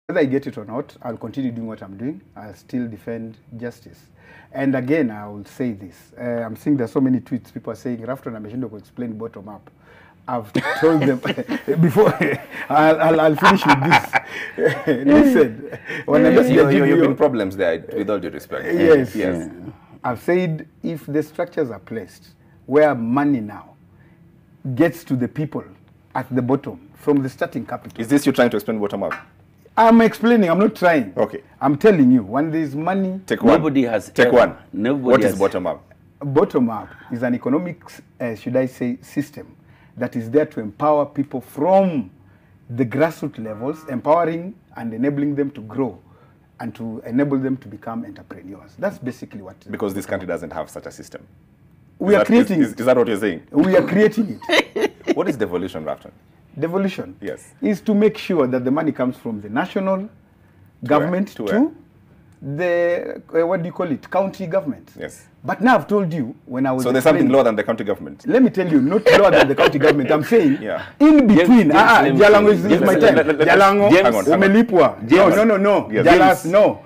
Whether I get it or not, I'll continue doing what I'm doing. I'll still defend justice. And again, I will say this. I'm seeing there's so many tweets. People are saying, Rufftone ameshindwa explain bottom up. I've told them before. I'll finish with this. Listen, when you've been problems there, with all due respect. Yes, yes. I've said if the structures are placed where money now gets to the people at the bottom from the starting capital. Is this you trying to explain bottom up? I'm explaining. I'm not trying. Okay. I'm telling you, when there's money. Take one. Nobody has. Take one. Nobody what has, is bottom up? Bottom up is an economic, should I say, system that is there to empower people from the grassroots levels, empowering and enabling them to grow and to enable them to become entrepreneurs. That's basically what. Because this country doesn't have such a system. We are creating it. Is that what you're saying? We are creating it. What is devolution, Rufftone? Devolution, yes, is to make sure that the money comes from the national government to the, what do you call it, county government. Yes. But now I've told you, when I was so there's something lower than the county government? Let me tell you, not lower than the county government. I'm saying, in between. Jalang'o is my time. Jalang'o, umelipwa. No. Yes. Jalas, no.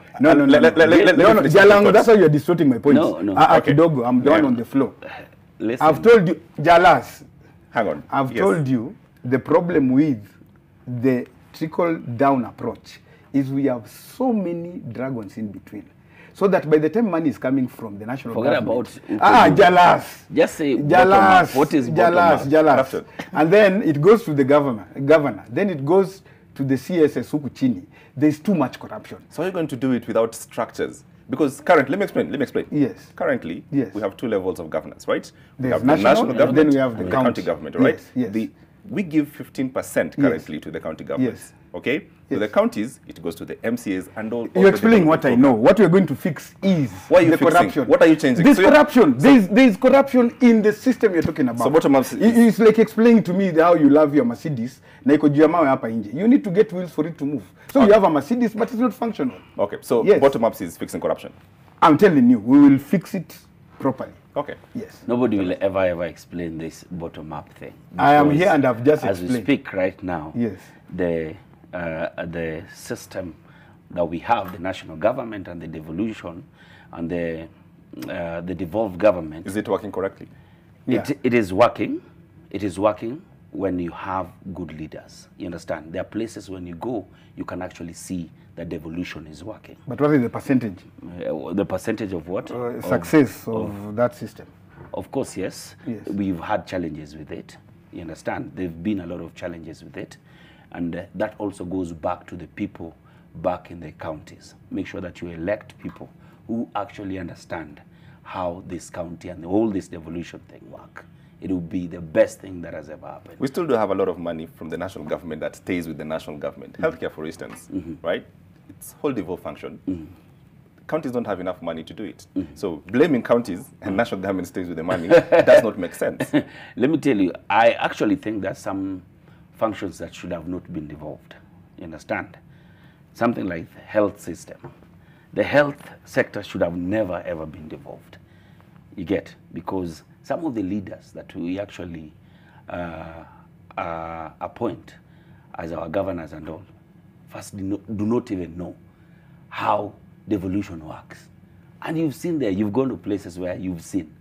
Jalang'o, that's how you're distorting my point. No. Okay. Kidogo, I'm the one on the floor. Listen. I've told you, Jalas. Hang on. I've told you the problem with the trickle-down approach is we have so many dragons in between. So that by the time money is coming from the national government... Forget about... Jalas. Just say Jalas. What is Jalas? And then it goes to the governor. Then it goes to the CSS huku chini. There's too much corruption. So you're going to do it without structures? Because currently, let me explain. Yes. Currently, we have two levels of governance, right? We have the national government, then we have the county government, right? Yes. We give 15% currently to the county government. Yes. Okay? With the counties, it goes to the MCAs and all. You're explaining what I know. What we're going to fix is the corruption. What are you changing? There's corruption. There's corruption in the system you're talking about. So bottom up. It's like explaining to me how you love your Mercedes. You need to get wheels for it to move. So you have a Mercedes, but it's not functional. Okay. So bottom up is fixing corruption. I'm telling you, we will fix it properly. Okay. Yes. Nobody will ever explain this bottom-up thing. I am here and I've just explained. As we speak right now, yes, the system that we have, the national government and the devolution and the devolved government. Is it working correctly? It is working. It is working when you have good leaders. You understand? There are places when you go, you can actually see that devolution is working. But what is the percentage? The percentage of what? Success of that system. Of course, yes. We've had challenges with it. You understand? There have been a lot of challenges with it. And that also goes back to the people back in the counties. Make sure that you elect people who actually understand how this county and all this devolution thing work. It will be the best thing that has ever happened. We still do have a lot of money from the national government that stays with the national government. Healthcare, for instance, right? It's whole devolved function. Counties don't have enough money to do it. So blaming counties and national government stays with the money does not make sense. Let me tell you, I actually think there are some functions that should have not been devolved. You understand? Something like the health system. The health sector should have never ever been devolved. You get? Because some of the leaders that we actually appoint as our governors and all, first do not even know how devolution works. And you've seen there, you've gone to places where you've seen.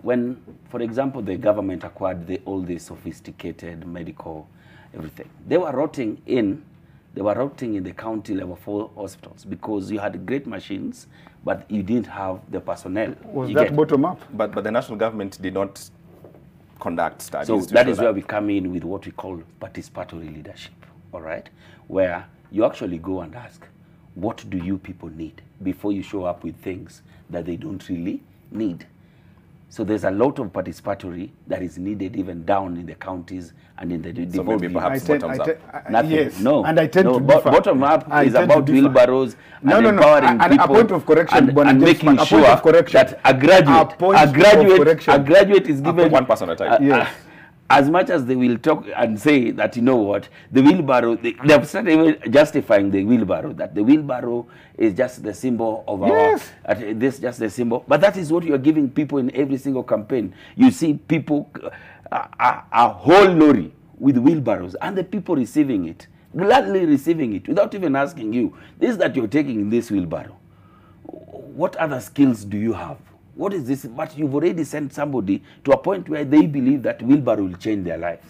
When, for example, the government acquired all the sophisticated medical everything, they were rotting in the county level 4 hospitals because you had great machines, but you didn't have the personnel. Was that bottom up? But the national government did not conduct studies. So that is where we come in with what we call participatory leadership, all right? Where you actually go and ask, what do you people need before you show up with things that they don't really need? So there's a lot of participatory that is needed even down in the counties and in the devolved. So maybe perhaps bottoms up. Nothing. Yes. No. And I tend to differ. Bottom up is about wheelbarrows and empowering people. A point of correction, and making sure that a graduate is given one person at a time. Yes. As much as they will talk and say that, you know what, the wheelbarrow, they have started justifying the wheelbarrow, that the wheelbarrow is just the symbol of this just the symbol. But that is what you are giving people in every single campaign. You see people, a whole lorry with wheelbarrows, and the people receiving it, gladly receiving it without even asking you. This that you're taking in this wheelbarrow, what other skills do you have? What is this? But you've already sent somebody to a point where they believe that wheelbarrow will change their lives.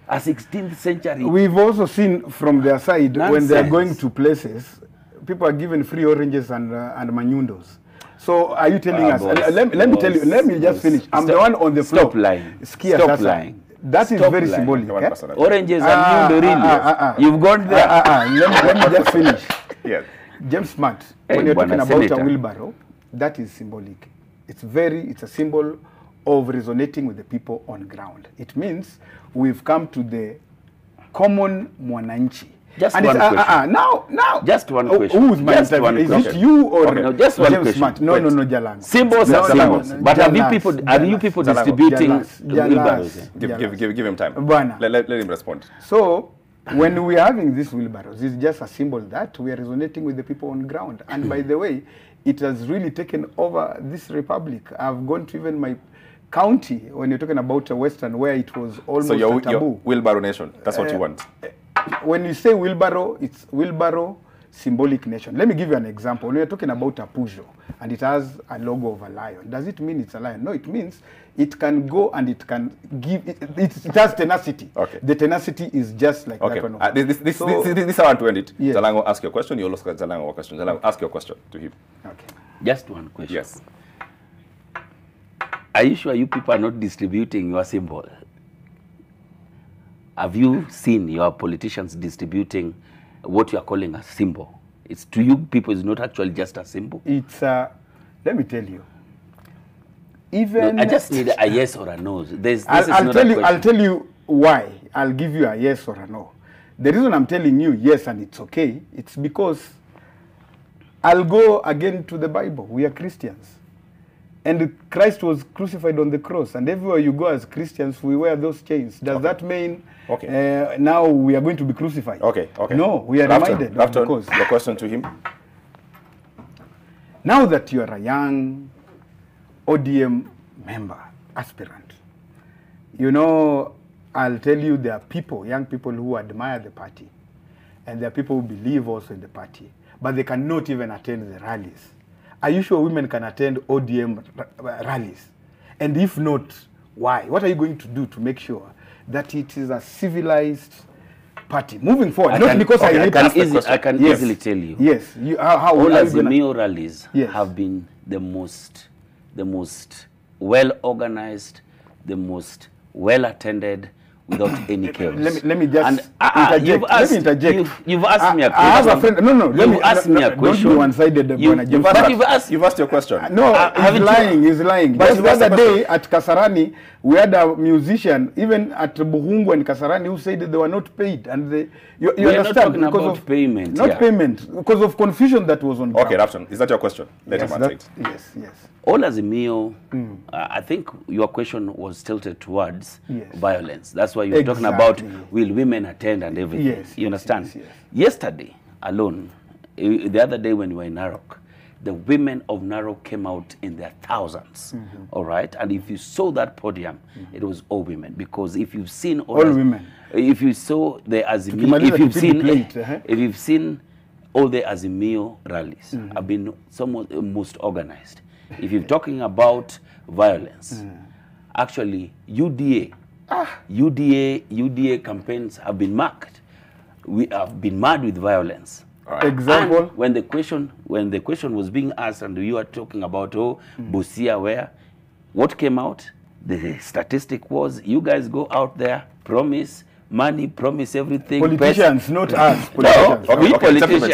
A 16th century. We've also seen from their side, Nonsense. when they're going to places, people are given free oranges and manundos. So are you telling us? Boss, Let me tell you. Let me just finish. I'm the one on the floor. Stop lying. Skia Stop sasa. lying. That is Stop very lying. symbolic. Eh? Oranges and Nyundo, really. You've gone there. Let me just finish. Yes. James Smart, Hey, when you're talking Bwana about Senator. a wheelbarrow, that is symbolic. It's a symbol of resonating with the people on ground. It means we've come to the common mwananchi. Just and one it's, question. Now. Just one question. Who's my Just interview? one Is question. it you or Okay. No, just one James question. Smart? No, Wait. Jalang. Symbols No, are no, symbols. no, But are you Jalas. people Jalang'o. distributing Jalas. wheelbarrows? eh? Give him time. Bwana. Let him respond. So, when we are having these wheelbarrows, it's just a symbol that we are resonating with the people on ground. And by the way, it has really taken over this republic. I've gone to even my county, when you're talking about Western, where it was almost So a your taboo. wheelbarrow nation. That's what you want. When you say wheelbarrow, it's wheelbarrow symbolic nation. Let me give you an example. When you're talking about a Peugeot and it has a logo of a lion, does it mean it's a lion? No, it means it can go and it can give, it has tenacity. Okay. The tenacity is just like Okay. that one. This So- is how I want to end it. Yes. Jalang'o, ask your question. You also ask Jalang'o a question. Jalang'o, ask your question to him. Okay. Just one question. Yes. Are you sure you people are not distributing your symbol? Have you seen your politicians distributing what you are calling a symbol? It's to you people, it's not actually just a symbol. It's let me tell you. Even I just need a yes or a no. I'll tell you why. I'll give you a yes or a no. The reason I'm telling you yes and it's okay, it's because I'll go again to the Bible. We are Christians. And Christ was crucified on the cross. And everywhere you go as Christians, we wear those chains. Does that mean now we are going to be crucified? Okay. No, we are reminded of the cause. Your question to him. Now that you are a young ODM member, aspirant, you know, I'll tell you there are people, young people who admire the party. And there are people who believe also in the party. But they cannot even attend the rallies. Are you sure women can attend ODM rallies? And if not, why? What are you going to do to make sure that it is a civilized party moving forward? Not because I hate I can easily tell you. Yes. How All are you gonna... Azimio rallies Yes. have been the most well organized, the most well attended, without any chaos. Let me just interject. You've asked me a question. I have a friend. No. You've asked me a question. Don't be one-sided, You've asked your question. No, he's lying. But the other day at Kasarani, we had a musician, even at Buhungu and Kasarani, who said that they were not paid. And you understand? Not talking because about of payment. Not payment, because of confusion that was on ground. Okay, Rufftone, is that your question? Let him answer it. Yes. All Azimio, I think your question was tilted towards violence. That's why you're talking about will women attend and everything. Yes. You understand? Yes. Yesterday alone, the other day when we were in Narok, the women of Narok came out in their thousands. All right? And if you saw that podium, it was all women. Because if you've seen all women. If you saw the Azimio, if you've seen all the Azimio rallies have been somewhat most organized. If you're talking about violence, actually UDA campaigns have been marked. We have been mad with violence. Right. Example. And when the question was being asked, and you are talking about Busia, where what came out, the statistic was you guys go out there, promise money, promise everything. Politicians, not us. No, we politicians.